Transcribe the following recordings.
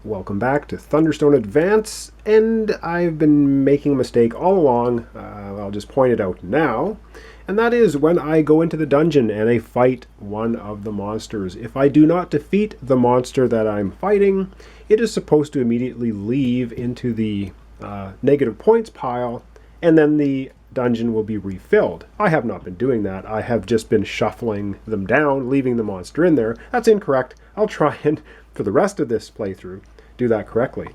Welcome back to Thunderstone Advance, and I've been making a mistake all along. I'll just point it out now, and that is when I go into the dungeon and I fight one of the monsters. If I do not defeat the monster that I'm fighting, it is supposed to immediately leave into the negative points pile, and then the dungeon will be refilled. I have not been doing that. I have just been shuffling them down, leaving the monster in there. That's incorrect. I'll try and, for the rest of this playthrough, do that correctly.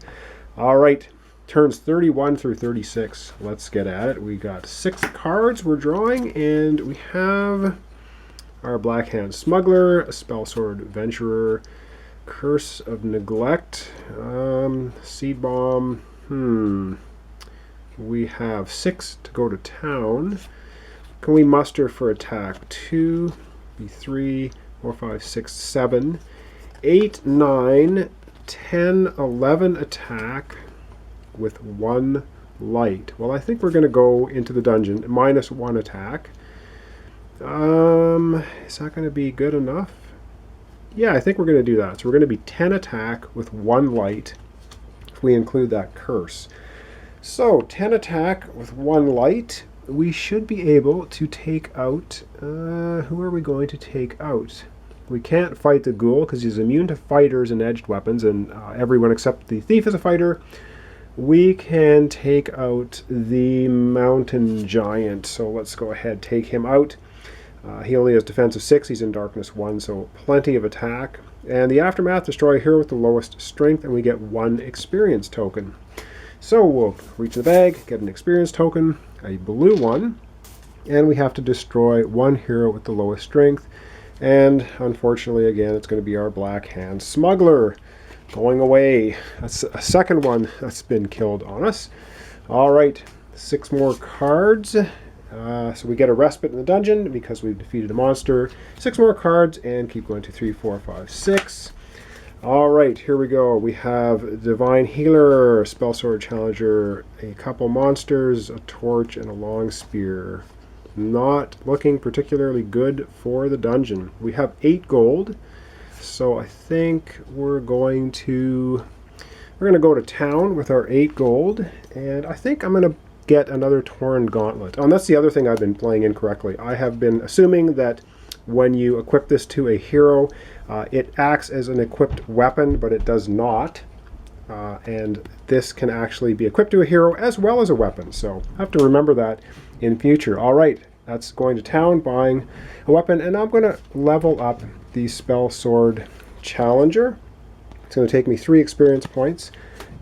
All right, turns 31 through 36. Let's get at it. We got 6 cards we're drawing, and we have our Black Hand Smuggler, a Spell Sword Venturer, Curse of Neglect, Seed Bomb. We have 6 to go to town. Can we muster for attack? 2, 3, 4, 5, 6, 7, 8, 9, 10, 11 attack with 1 light. Well, I think we're going to go into the dungeon -1 attack. Is that going to be good enough? Yeah, I think we're going to do that. So we're going to be 10 attack with 1 light if we include that curse. So 10 attack with 1 light. We should be able to take out... who are we going to take out? We can't fight the ghoul because he's immune to fighters and edged weapons, and everyone except the thief is a fighter. We can take out the mountain giant, so let's go ahead, take him out. He only has defense of 6, he's in darkness 1, so plenty of attack. And the aftermath, destroy a hero with the lowest strength, and we get 1 experience token. So we'll reach in the bag, get an experience token, a blue one, and we have to destroy 1 hero with the lowest strength. And unfortunately, again, it's going to be our Black Hand Smuggler going away. That's a second one that's been killed on us. All right, 6 more cards. So we get a respite in the dungeon because we've defeated a monster. 6 more cards and keep going to 3, 4, 5, 6. All right, here we go. We have Divine Healer, Spell Sword Challenger, a couple monsters, a torch, and a long spear. Not looking particularly good for the dungeon. We have 8 gold, so I think we're going to go to town with our 8 gold, and I think I'm going to get another Torn Gauntlet. And that's the other thing I've been playing incorrectly. I have been assuming that when you equip this to a hero, it acts as an equipped weapon, but it does not. And this can actually be equipped to a hero as well as a weapon. So I have to remember that in future. All right, that's going to town, buying a weapon, and I'm going to level up the Spell Sword Challenger. It's going to take me 3 experience points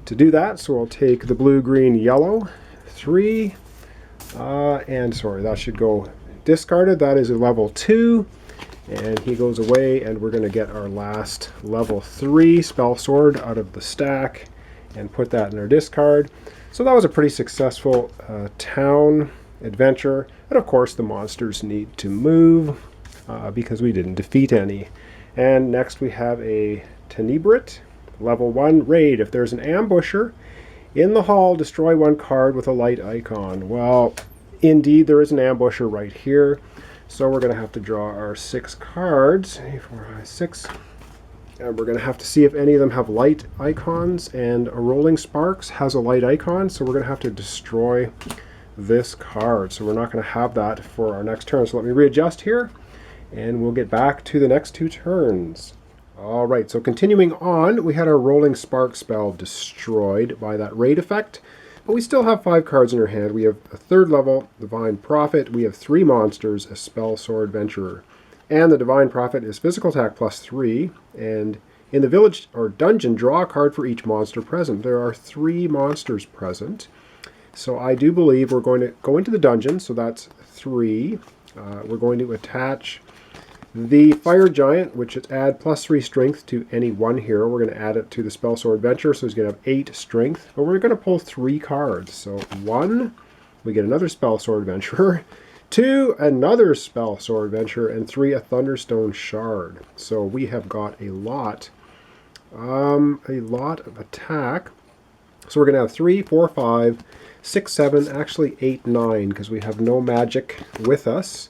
to do that. So I'll take the blue, green, yellow, 3, and sorry, that should go discarded. That is a level 2. And he goes away, and we're going to get our last level 3 Spell Sword out of the stack and put that in our discard. So that was a pretty successful town adventure. And of course, the monsters need to move because we didn't defeat any. And next we have a Tenebrit, level 1 raid. If there's an ambusher in the hall, destroy 1 card with a light icon. Well, indeed, there is an ambusher right here. So we're going to have to draw our 6 cards, 8, 4, 5, 6, and we're going to have to see if any of them have light icons, and a Rolling Sparks has a light icon, so we're going to have to destroy this card. So we're not going to have that for our next turn. So let me readjust here, and we'll get back to the next 2 turns. All right, so continuing on, we had our Rolling Spark spell destroyed by that raid effect. But we still have 5 cards in our hand. We have a 3rd level Divine Prophet. We have 3 monsters, a Spell Sword Venturer. And the Divine Prophet is physical attack +3. And in the village or dungeon, draw a card for each monster present. There are 3 monsters present. So I do believe we're going to go into the dungeon. So that's 3. We're going to attach the Fire Giant, which is add +3 strength to any 1 hero. We're going to add it to the Spell Sword Venturer, so he's going to have 8 strength. But we're going to pull 3 cards. So 1, we get another Spell Sword Venturer. 2, another Spell Sword Venturer. And 3, a Thunderstone Shard. So we have got a lot of attack. So we're going to have 3, 4, 5, 6, 7, actually 8, 9, because we have no magic with us.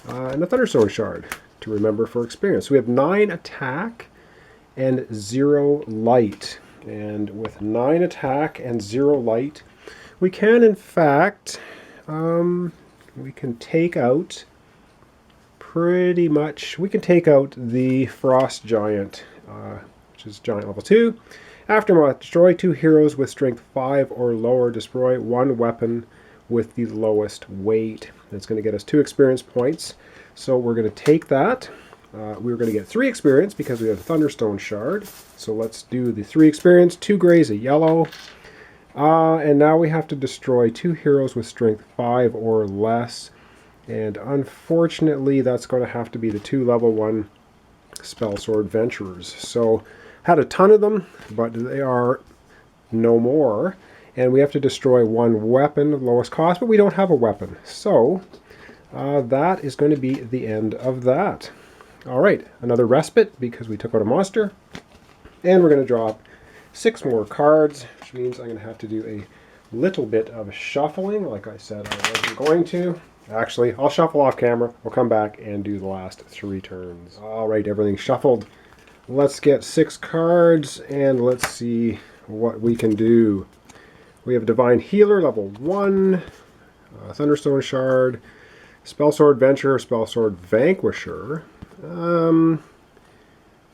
And a Thunderstone Shard to remember for experience. So we have 9 attack and 0 light. And with 9 attack and 0 light, we can in fact, we can take out pretty much, we can take out the Frost Giant, which is Giant level 2. Aftermath, destroy 2 heroes with strength 5 or lower. Destroy 1 weapon with the lowest weight. It's going to get us 2 experience points. So we're going to take that. We're going to get 3 experience because we have a Thunderstone Shard. So let's do the 3 experience, 2 grays, a yellow. And now we have to destroy 2 heroes with strength 5 or less. And unfortunately, that's going to have to be the 2 level 1 Spell Sword Venturers. So had a ton of them, but they are no more. And we have to destroy 1 weapon, lowest cost, but we don't have a weapon. So that is going to be the end of that. All right, another respite because we took out a monster. And we're going to drop 6 more cards, which means I'm going to have to do a little bit of shuffling, like I said I wasn't going to. Actually, I'll shuffle off camera. We'll come back and do the last 3 turns. All right, everything's shuffled. Let's get 6 cards and let's see what we can do. We have Divine Healer, level 1, Thunderstone Shard, Spell Sword Venturer, Spell Sword Vanquisher.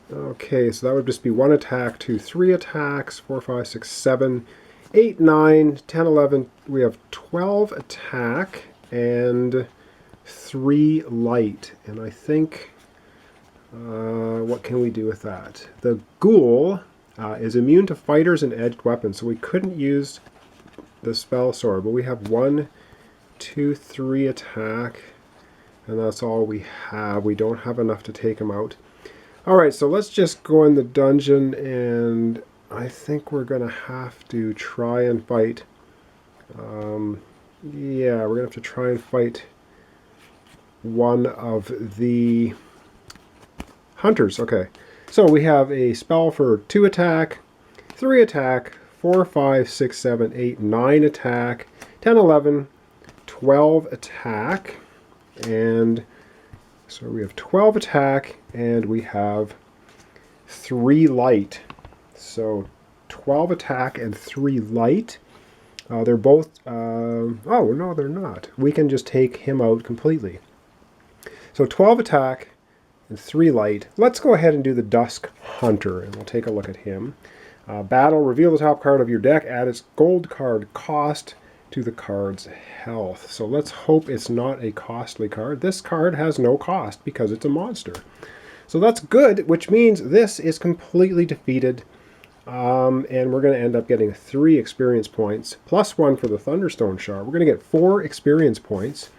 Okay, so that would just be 1 attack, 2, 3 attacks, 4, 5, 6, 7, 8, 9, 10, 11. We have 12 attack and 3 light. And I think, what can we do with that? The Ghoul is immune to fighters and edged weapons, so we couldn't use the Spell Sword, but we have 1, 2, 3 attack, and that's all we have. We don't have enough to take him out. Alright, so let's just go in the dungeon, and I think we're going to have to try and fight. Yeah, we're going to have to try and fight one of the hunters. Okay, so we have a spell for 2 attack, 3 attack, 4, 5, 6, 7, 8, 9 attack, 10, 11, 12 attack, and so we have 12 attack, and we have 3 light. So 12 attack and 3 light. They're both, oh no they're not. We can just take him out completely. So 12 attack and 3 light. Let's go ahead and do the Dusk Hunter, and we'll take a look at him. Battle, reveal the top card of your deck, add its gold card cost to the card's health. So let's hope it's not a costly card. This card has no cost because it's a monster. So that's good, which means this is completely defeated. And we're going to end up getting 3 experience points, plus 1 for the Thunderstone Shard. We're going to get 4 experience points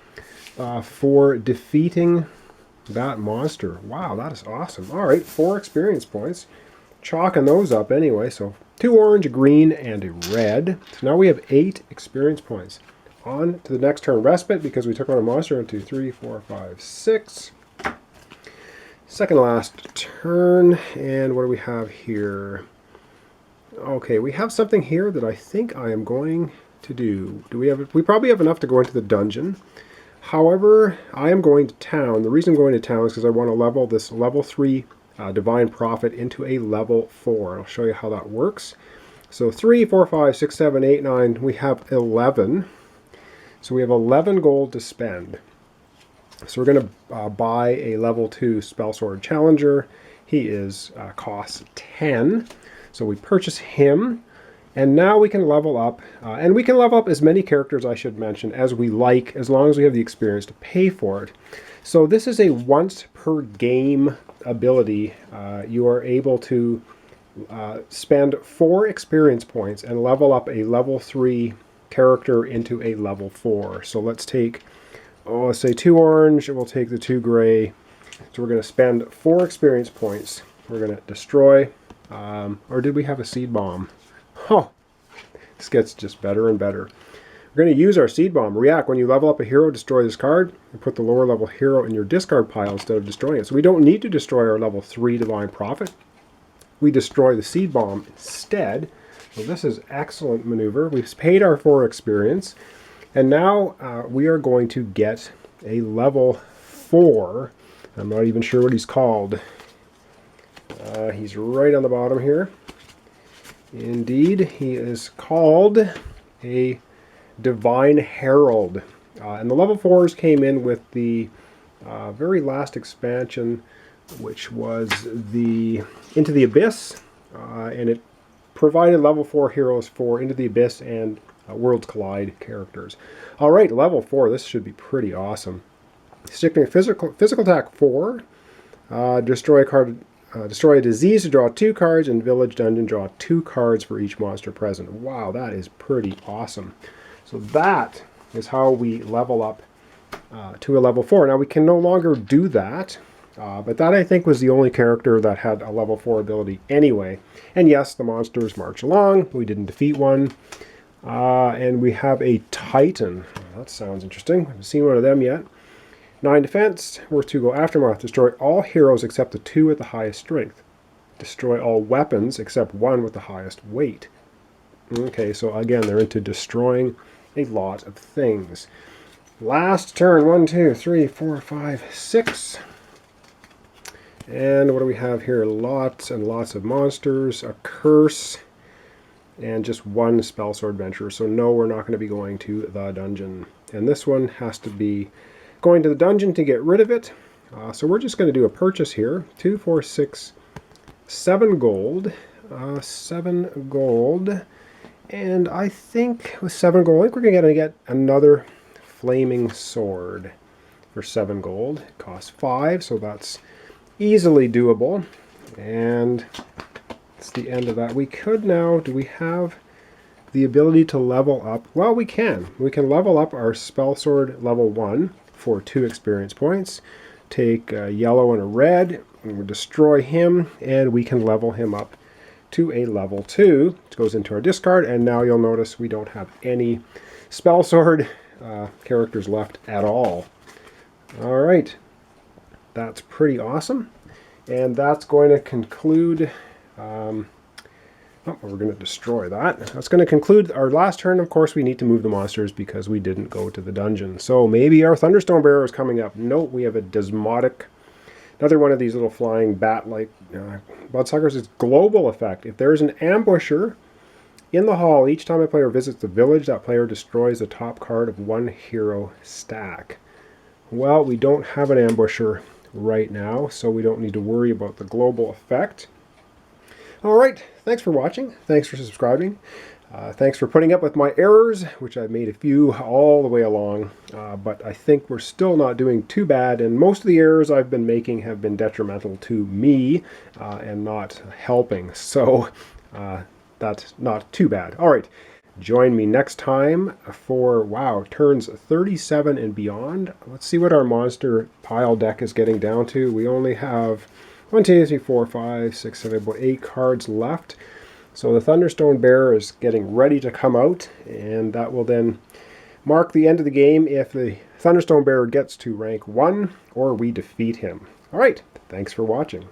for defeating that monster. Wow, that is awesome. All right, 4 experience points. Chalking those up anyway. So 2 orange, a green, and a red. So now we have 8 experience points. On to the next turn. Respite, because we took on a monster. 1, 2, 3, 4, 5, 6. Second last turn. And what do we have here? Okay, we have something here that I think I am going to do. We probably have enough to go into the dungeon. However, I am going to town. The reason I'm going to town is because I want to level this level 3 Divine Prophet into a level 4. I'll show you how that works. So 3, 4, 5, 6, 7, 8, 9. We have 11. So we have 11 gold to spend. So we're going to buy a level 2 Spell Sword Challenger. He is costs 10. So we purchase him. And now we can level up. And we can level up as many characters, I should mention, as we like, as long as we have the experience to pay for it. So this is a once per game ability. You are able to spend 4 experience points and level up a level 3 character into a level 4. So let's take, let's say 2 orange, and we'll take the 2 gray. So we're going to spend 4 experience points. We're going to destroy, or did we have a seed bomb? Oh, this gets just better and better. We're going to use our seed bomb. React, when you level up a hero, destroy this card, and put the lower level hero in your discard pile instead of destroying it. So we don't need to destroy our level 3 Divine Prophet. We destroy the seed bomb instead. So this is excellent maneuver. We've paid our 4 experience, and now we are going to get a level 4. I'm not even sure what he's called. He's right on the bottom here. Indeed, he is called a Divine Herald. And the level 4s came in with the very last expansion, which was the Into the Abyss, and it provided level 4 heroes for Into the Abyss and Worlds Collide characters. All right, level 4, this should be pretty awesome. Sticking physical attack 4, destroy a disease to draw 2 cards, and Village Dungeon draw 2 cards for each monster present. Wow, that is pretty awesome. So that is how we level up to a level 4. Now we can no longer do that, but that I think was the only character that had a level 4 ability anyway. And yes, the monsters march along. We didn't defeat one. And we have a Titan. That sounds interesting. I haven't seen one of them yet. 9 defense, worth 2 go Aftermath. Destroy all heroes except the 2 with the highest strength. Destroy all weapons except 1 with the highest weight. Okay, so again, they're into destroying a lot of things. Last turn, 1, 2, 3, 4, 5, 6. And what do we have here? Lots and lots of monsters, a curse, and just 1 spell sword adventure. So no, we're not going to be going to the dungeon. And this one has to be going to the dungeon to get rid of it. So we're just going to do a purchase here. 2, 4, 6, 7 gold. 7 gold. And I think with 7 gold, I think we're going to get another flaming sword for 7 gold. It costs 5, so that's easily doable. And it's the end of that. We could now, do we have the ability to level up? Well, we can. We can level up our spell sword level 1 for 2 experience points. Take a yellow and a red, and we'll destroy him, and we can level him up to a level 2. It goes into our discard, and now you'll notice we don't have any spell sword characters left at all. All right, that's pretty awesome, and that's going to conclude. We're going to destroy that. That's going to conclude our last turn. Of course, we need to move the monsters because we didn't go to the dungeon. So maybe our Thunderstone Bearer is coming up. Nope, we have a Desmotic. Another one of these little flying bat-like bloodsuckers. It's global effect. If there's an ambusher in the hall, each time a player visits the village, that player destroys the top card of 1 hero stack. Well, we don't have an ambusher right now, so we don't need to worry about the global effect. Alright, thanks for watching. Thanks for subscribing. Thanks for putting up with my errors, which I've made a few all the way along, but I think we're still not doing too bad, and most of the errors I've been making have been detrimental to me and not helping, so that's not too bad. Alright, join me next time for, wow, turns 37 and beyond. Let's see what our monster pile deck is getting down to. We only have 1, 2, 3, 4, 5, 6, 7, about 8 cards left. So the Thunderstone Bearer is getting ready to come out, and that will then mark the end of the game if the Thunderstone Bearer gets to rank 1 or we defeat him. Alright, thanks for watching.